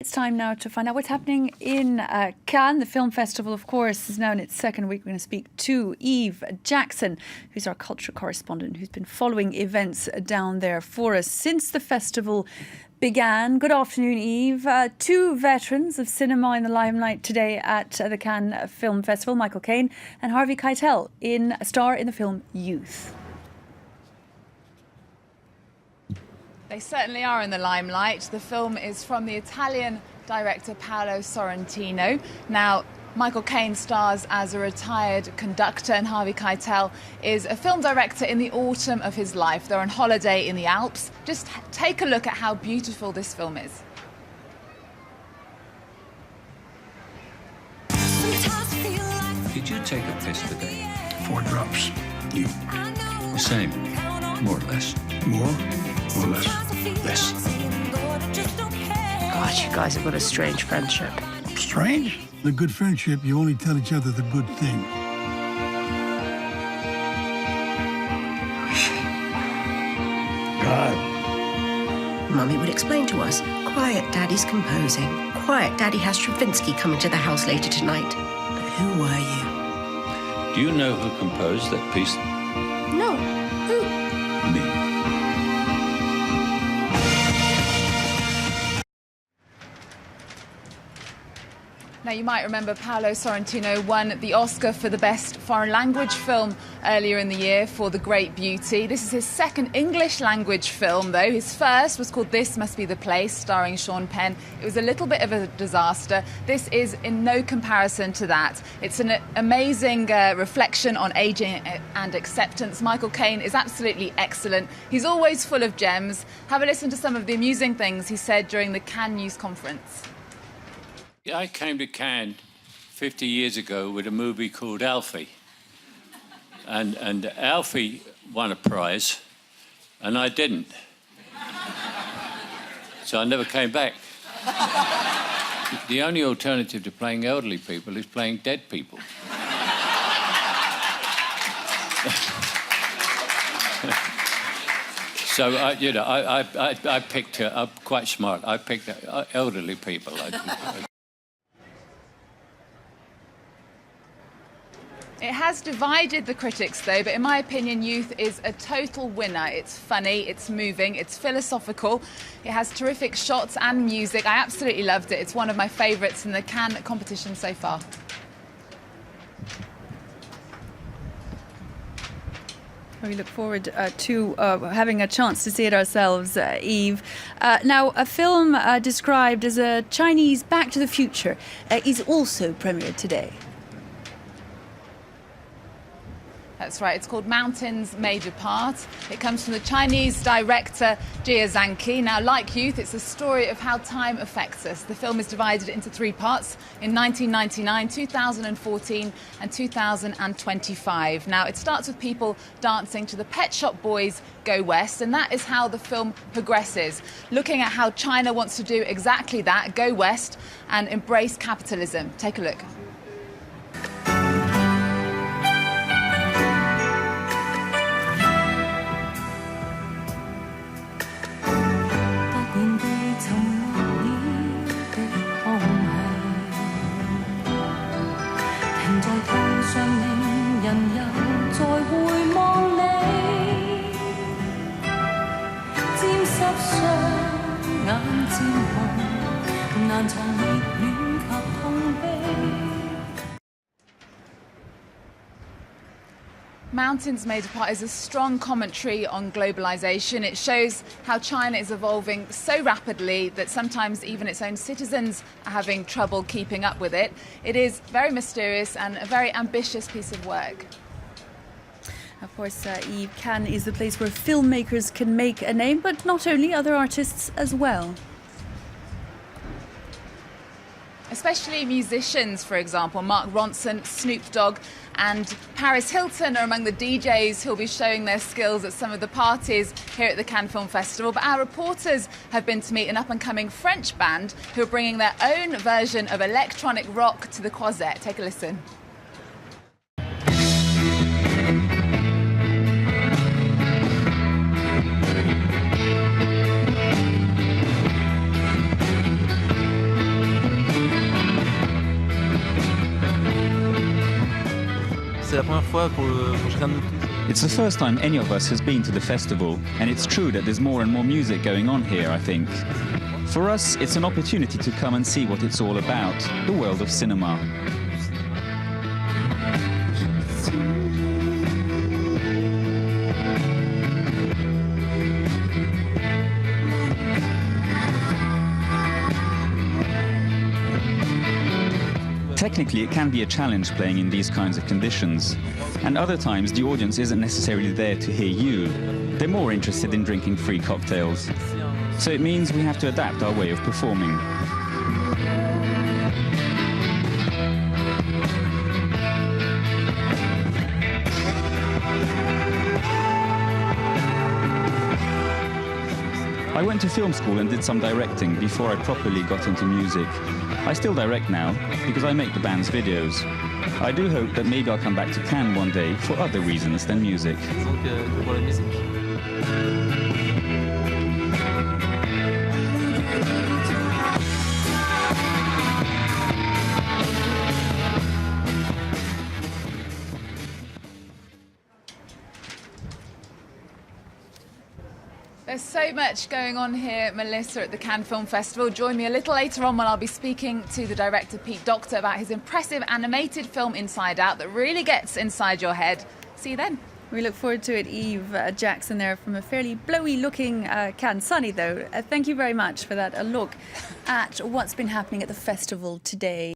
It's time now to find out what's happening in Cannes. The film festival, of course, is now in its second week. We're going to speak to Eve Jackson, who's our culture correspondent, who's been following events down there for us since the festival began. Good afternoon, Eve. Two veterans of cinema in the limelight today at the Cannes Film Festival, Michael Caine and Harvey Keitel, a star in the film Youth. They certainly are in the limelight. The film is from the Italian director Paolo Sorrentino. Now, Michael Caine stars as a retired conductor, and Harvey Keitel is a film director in the autumn of his life. They're on holiday in the Alps. Just take a look at how beautiful this film is. Did you take a piss today? 4 drops. You? The same, more or less. More or less? Less. God, you guys have got a strange friendship. Strange? The good friendship, you only tell each other the good thing. God. Mummy would explain to us. Quiet, Daddy's composing. Quiet, Daddy has Stravinsky coming to the house later tonight. But who were you? Do you know who composed that piece? No. Who? Me. Now, you might remember Paolo Sorrentino won the Oscar for the Best Foreign Language Film earlier in the year for The Great Beauty. This is his second English language film, though. His first was called This Must Be the Place, starring Sean Penn. It was a little bit of a disaster. This is in no comparison to that. It's an amazing reflection on aging and acceptance. Michael Caine is absolutely excellent. He's always full of gems. Have a listen to some of the amusing things he said during the Cannes News Conference. I came to Cannes 50 years ago with a movie called Alfie. And Alfie won a prize, and I didn't. So I never came back. The only alternative to playing elderly people is playing dead people. So, I picked, I'm quite smart, I picked elderly people. It has divided the critics, though, but in my opinion, Youth is a total winner. It's funny, it's moving, it's philosophical. It has terrific shots and music. I absolutely loved it. It's one of my favourites in the Cannes competition so far. We look forward to having a chance to see it ourselves, Eve. Now, a film described as a Chinese Back to the Future is also premiered today. That's right, it's called Mountains Made Apart. It comes from the Chinese director Zhang-Ke. Now, like Youth, it's a story of how time affects us. The film is divided into 3 parts, in 1999, 2014 and 2025. Now, it starts with people dancing to the Pet Shop Boys' Go West, and that is how the film progresses, looking at how China wants to do exactly that, go west and embrace capitalism. Take a look. Mountains Made Apart is a strong commentary on globalization. It shows how China is evolving so rapidly that sometimes even its own citizens are having trouble keeping up with it. It is very mysterious and a very ambitious piece of work. Of course, Eve, Cannes is the place where filmmakers can make a name, but not only, other artists as well. Especially musicians, for example. Mark Ronson, Snoop Dogg and Paris Hilton are among the DJs who'll be showing their skills at some of the parties here at the Cannes Film Festival. But our reporters have been to meet an up-and-coming French band who are bringing their own version of electronic rock to the Croisette. Take a listen. It's the first time any of us has been to the festival, and it's true that there's more and more music going on here, I think. For us, it's an opportunity to come and see what it's all about, the world of cinema. Technically, it can be a challenge playing in these kinds of conditions, and other times the audience isn't necessarily there to hear you. They're more interested in drinking free cocktails. So it means we have to adapt our way of performing. I went to film school and did some directing before I properly got into music. I still direct now, because I make the band's videos. I do hope that maybe I'll come back to Cannes one day for other reasons than music. There's so much going on here, Melissa, at the Cannes Film Festival. Join me a little later on when I'll be speaking to the director, Pete Docter, about his impressive animated film Inside Out that really gets inside your head. See you then. We look forward to it. Eve Jackson there from a fairly blowy-looking Cannes. Sunny, though. Thank you very much for that. A look at what's been happening at the festival today.